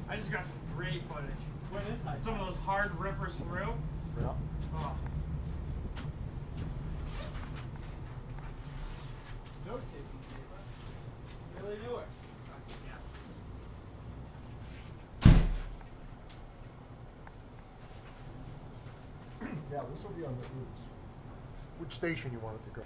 I just got some great footage. What is high? Some of those hard rippers through. Yeah. Oh. Note taking paper. Really do it. Yes. Yeah, this will be on the routes. Which station you want it to go?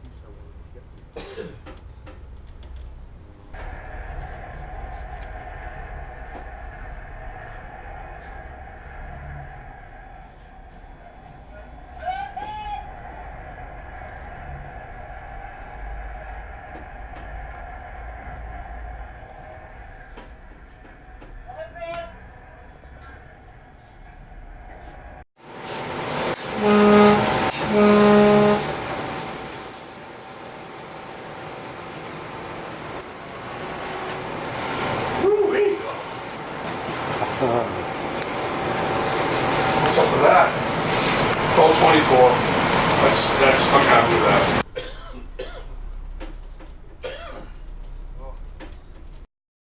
Piece I wanted to get to. Woo-wee. What's up with that? 1224. That's I'm happy with that.